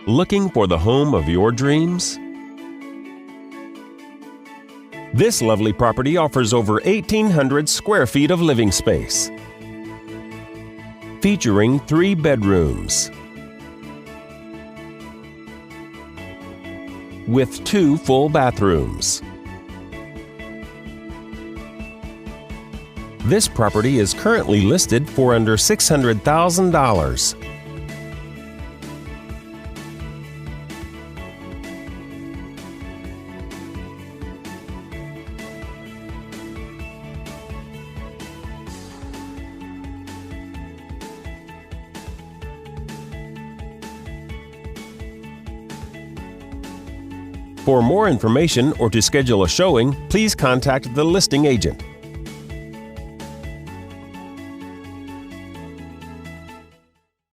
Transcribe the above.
Looking for the home of your dreams? This lovely property offers over 1,800 square feet of living space, featuring 3 bedrooms with 2 full bathrooms. This property is currently listed for under $600,000. For more information or to schedule a showing, please contact the listing agent.